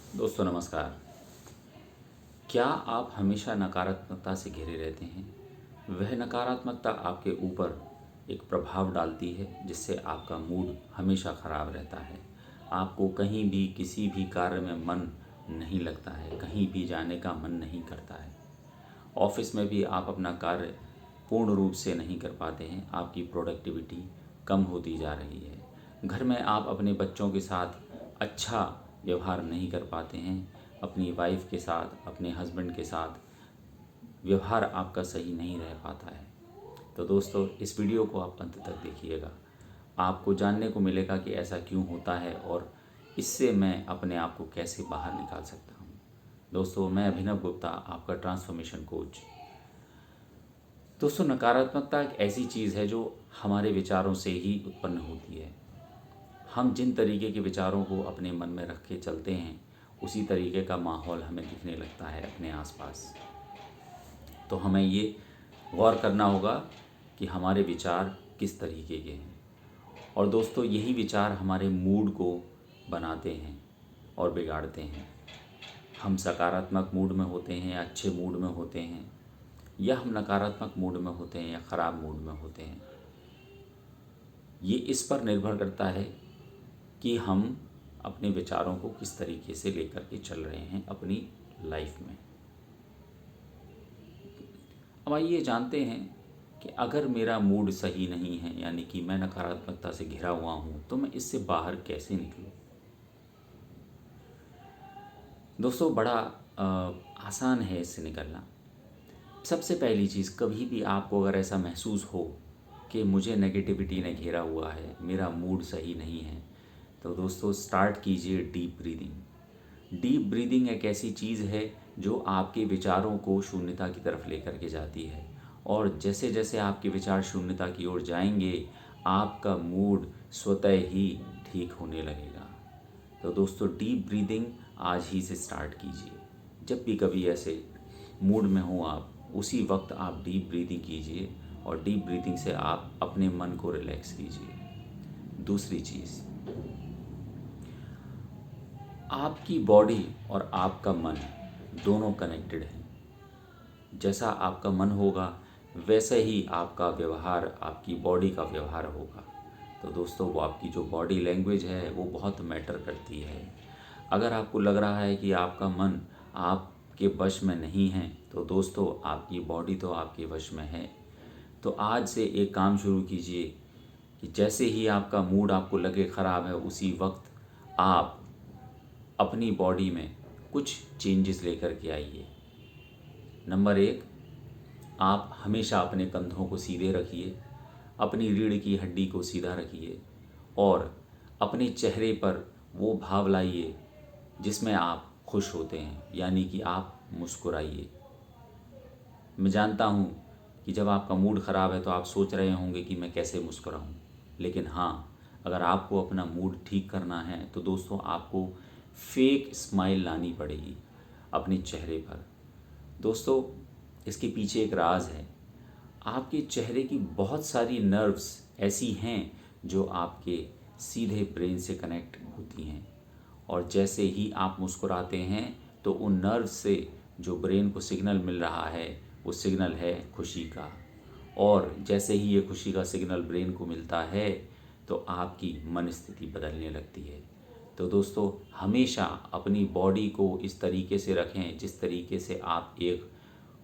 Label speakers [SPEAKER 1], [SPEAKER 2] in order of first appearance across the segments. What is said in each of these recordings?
[SPEAKER 1] दोस्तों नमस्कार। क्या आप हमेशा नकारात्मकता से घिरे रहते हैं? वह नकारात्मकता आपके ऊपर एक प्रभाव डालती है जिससे आपका मूड हमेशा ख़राब रहता है। आपको कहीं भी किसी भी कार्य में मन नहीं लगता है, कहीं भी जाने का मन नहीं करता है। ऑफिस में भी आप अपना कार्य पूर्ण रूप से नहीं कर पाते हैं, आपकी प्रोडक्टिविटी कम होती जा रही है। घर में आप अपने बच्चों के साथ अच्छा व्यवहार नहीं कर पाते हैं, अपनी वाइफ के साथ, अपने हस्बैंड के साथ व्यवहार आपका सही नहीं रह पाता है। तो दोस्तों इस वीडियो को आप अंत तक देखिएगा। आपको जानने को मिलेगा कि ऐसा क्यों होता है और इससे मैं अपने आप को कैसे बाहर निकाल सकता हूँ। दोस्तों मैं अभिनव गुप्ता, आपका ट्रांसफॉर्मेशन कोच। दोस्तों नकारात्मकता एक ऐसी चीज़ है जो हमारे विचारों से ही उत्पन्न होती है। हम जिन तरीके के विचारों को अपने मन में रख के चलते हैं उसी तरीके का माहौल हमें दिखने लगता है अपने आसपास। तो हमें ये गौर करना होगा कि हमारे विचार किस तरीके के हैं। और दोस्तों यही विचार हमारे मूड को बनाते हैं और बिगाड़ते हैं। हम सकारात्मक मूड में होते हैं, अच्छे मूड में होते हैं, या हम नकारात्मक मूड में होते हैं या ख़राब मूड में होते हैं। ये इस पर निर्भर करता है कि हम अपने विचारों को किस तरीके से लेकर के चल रहे हैं अपनी लाइफ में। अब आइए जानते हैं कि अगर मेरा मूड सही नहीं है, यानी कि मैं नकारात्मकता से घिरा हुआ हूँ, तो मैं इससे बाहर कैसे निकलूँ। दोस्तों बड़ा आसान है इससे निकलना। सबसे पहली चीज़, कभी भी आपको अगर ऐसा महसूस हो कि मुझे नेगेटिविटी ने घेरा हुआ है, मेरा मूड सही नहीं है, तो दोस्तों स्टार्ट कीजिए डीप ब्रीदिंग। डीप ब्रीदिंग एक ऐसी चीज़ है जो आपके विचारों को शून्यता की तरफ लेकर के जाती है, और जैसे जैसे आपके विचार शून्यता की ओर जाएंगे आपका मूड स्वतः ही ठीक होने लगेगा। तो दोस्तों डीप ब्रीदिंग आज ही से स्टार्ट कीजिए। जब भी कभी ऐसे मूड में हो आप, उसी वक्त आप डीप ब्रीदिंग कीजिए और डीप ब्रीदिंग से आप अपने मन को रिलैक्स कीजिए। दूसरी चीज़, आपकी बॉडी और आपका मन दोनों कनेक्टेड हैं। जैसा आपका मन होगा वैसे ही आपका व्यवहार, आपकी बॉडी का व्यवहार होगा। तो दोस्तों वो आपकी जो बॉडी लैंग्वेज है वो बहुत मैटर करती है। अगर आपको लग रहा है कि आपका मन आपके वश में नहीं है, तो दोस्तों आपकी बॉडी तो आपके वश में है। तो आज से एक काम शुरू कीजिए कि जैसे ही आपका मूड आपको लगे ख़राब है, उसी वक्त आप अपनी बॉडी में कुछ चेंजेस लेकर के आइए। नंबर एक, आप हमेशा अपने कंधों को सीधे रखिए, अपनी रीढ़ की हड्डी को सीधा रखिए और अपने चेहरे पर वो भाव लाइए जिसमें आप खुश होते हैं, यानी कि आप मुस्कुराइए। मैं जानता हूँ कि जब आपका मूड ख़राब है तो आप सोच रहे होंगे कि मैं कैसे मुस्कुराऊँ, लेकिन हाँ, अगर आपको अपना मूड ठीक करना है तो दोस्तों आपको फेक स्माइल लानी पड़ेगी अपने चेहरे पर। दोस्तों इसके पीछे एक राज है। आपके चेहरे की बहुत सारी नर्व्स ऐसी हैं जो आपके सीधे ब्रेन से कनेक्ट होती हैं, और जैसे ही आप मुस्कुराते हैं तो उन नर्व से जो ब्रेन को सिग्नल मिल रहा है वो सिग्नल है खुशी का, और जैसे ही ये खुशी का सिग्नल ब्रेन को मिलता है तो आपकी मन स्थिति बदलने लगती है। तो दोस्तों हमेशा अपनी बॉडी को इस तरीके से रखें जिस तरीके से आप एक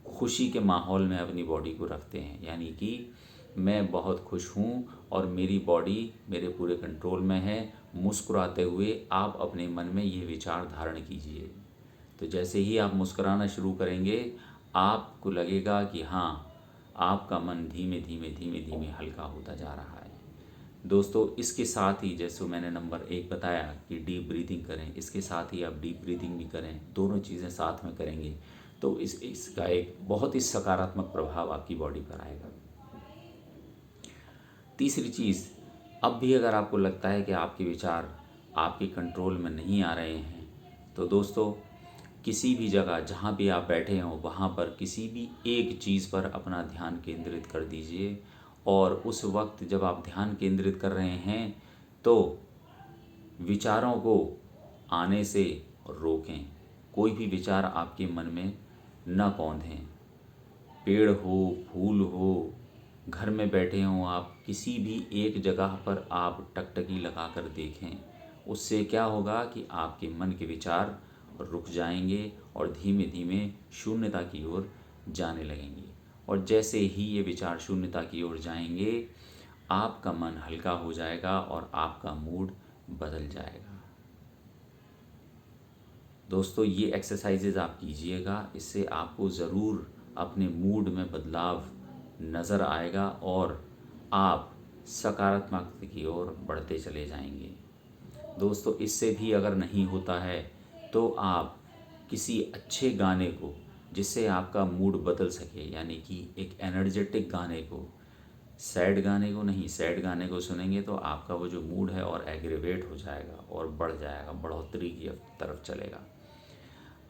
[SPEAKER 1] खुशी के माहौल में अपनी बॉडी को रखते हैं, यानी कि मैं बहुत खुश हूँ और मेरी बॉडी मेरे पूरे कंट्रोल में है। मुस्कुराते हुए आप अपने मन में ये विचार धारण कीजिए। तो जैसे ही आप मुस्कुराना शुरू करेंगे आपको लगेगा कि हाँ, आपका मन धीमे धीमे धीमे धीमे हल्का होता जा रहा है। दोस्तों इसके साथ ही, जैसे मैंने नंबर एक बताया कि डीप ब्रीदिंग करें, इसके साथ ही आप डीप ब्रीदिंग भी करें। दोनों चीज़ें साथ में करेंगे तो इसका एक बहुत ही सकारात्मक प्रभाव आपकी बॉडी पर आएगा। तीसरी चीज़, अब भी अगर आपको लगता है कि आपके विचार आपके कंट्रोल में नहीं आ रहे हैं, तो दोस्तों किसी भी जगह जहाँ भी आप बैठे हों वहाँ पर किसी भी एक चीज़ पर अपना ध्यान केंद्रित कर दीजिए, और उस वक्त जब आप ध्यान केंद्रित कर रहे हैं तो विचारों को आने से रोकें। कोई भी विचार आपके मन में न कौंधें। पेड़ हो, फूल हो, घर में बैठे हों आप, किसी भी एक जगह पर आप टकटकी लगा कर देखें। उससे क्या होगा कि आपके मन के विचार रुक जाएंगे और धीमे धीमे शून्यता की ओर जाने लगेंगे। और जैसे ही ये विचार शून्यता की ओर जाएंगे, आपका मन हल्का हो जाएगा और आपका मूड बदल जाएगा। दोस्तों, ये एक्सरसाइजेज आप कीजिएगा, इससे आपको ज़रूर अपने मूड में बदलाव नज़र आएगा और आप सकारात्मकता की ओर बढ़ते चले जाएंगे। दोस्तों, इससे भी अगर नहीं होता है तो आप किसी अच्छे गाने को, जिससे आपका मूड बदल सके, यानी कि एक एनर्जेटिक गाने को, सैड गाने को नहीं, सैड गाने को सुनेंगे तो आपका वो जो मूड है और एग्रीवेट हो जाएगा और बढ़ जाएगा, बढ़ोतरी की तरफ चलेगा।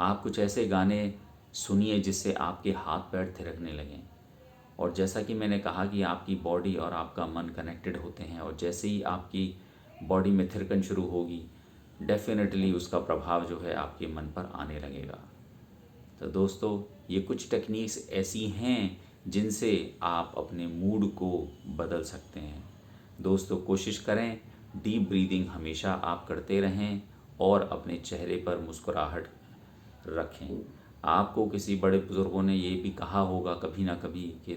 [SPEAKER 1] आप कुछ ऐसे गाने सुनिए जिससे आपके हाथ पैर थिरकने लगें। और जैसा कि मैंने कहा कि आपकी बॉडी और आपका मन कनेक्टेड होते हैं, और जैसे ही आपकी बॉडी में थिरकन शुरू होगी, डेफिनेटली उसका प्रभाव जो है आपके मन पर आने लगेगा। तो दोस्तों, ये कुछ टेक्निक्स ऐसी हैं जिनसे आप अपने मूड को बदल सकते हैं। दोस्तों, कोशिश करें, डीप ब्रीदिंग हमेशा आप करते रहें और अपने चेहरे पर मुस्कुराहट रखें। आपको किसी बड़े बुज़ुर्गों ने ये भी कहा होगा कभी ना कभी कि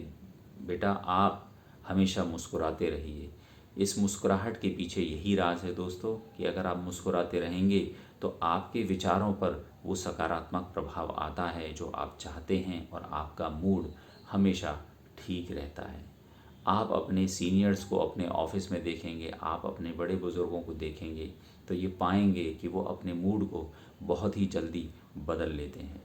[SPEAKER 1] बेटा, आप हमेशा मुस्कुराते रहिए। इस मुस्कुराहट के पीछे यही राज है दोस्तों, कि अगर आप मुस्कुराते रहेंगे तो आपके विचारों पर वो सकारात्मक प्रभाव आता है जो आप चाहते हैं और आपका मूड हमेशा ठीक रहता है। आप अपने सीनियर्स को अपने ऑफिस में देखेंगे, आप अपने बड़े बुज़ुर्गों को देखेंगे तो ये पाएंगे कि वो अपने मूड को बहुत ही जल्दी बदल लेते हैं।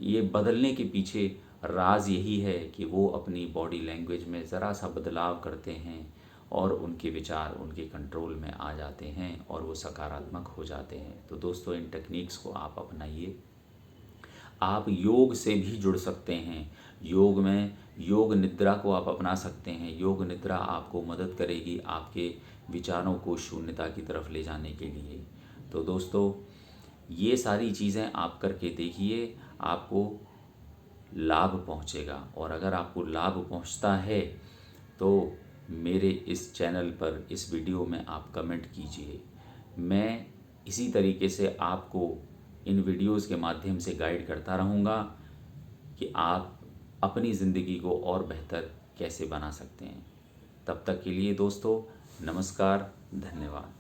[SPEAKER 1] ये बदलने के पीछे राज यही है कि वो अपनी बॉडी लैंग्वेज में ज़रा सा बदलाव करते हैं और उनके विचार उनके कंट्रोल में आ जाते हैं और वो सकारात्मक हो जाते हैं। तो दोस्तों, इन टेक्निक्स को आप अपनाइए। आप योग से भी जुड़ सकते हैं। योग में योग निद्रा को आप अपना सकते हैं। योग निद्रा आपको मदद करेगी आपके विचारों को शून्यता की तरफ ले जाने के लिए। तो दोस्तों, ये सारी चीज़ें आप करके देखिए, आपको लाभ पहुंचेगा। और अगर आपको लाभ पहुंचता है तो मेरे इस चैनल पर, इस वीडियो में आप कमेंट कीजिए। मैं इसी तरीके से आपको इन वीडियोस के माध्यम से गाइड करता रहूँगा कि आप अपनी ज़िंदगी को और बेहतर कैसे बना सकते हैं। तब तक के लिए दोस्तों, नमस्कार, धन्यवाद।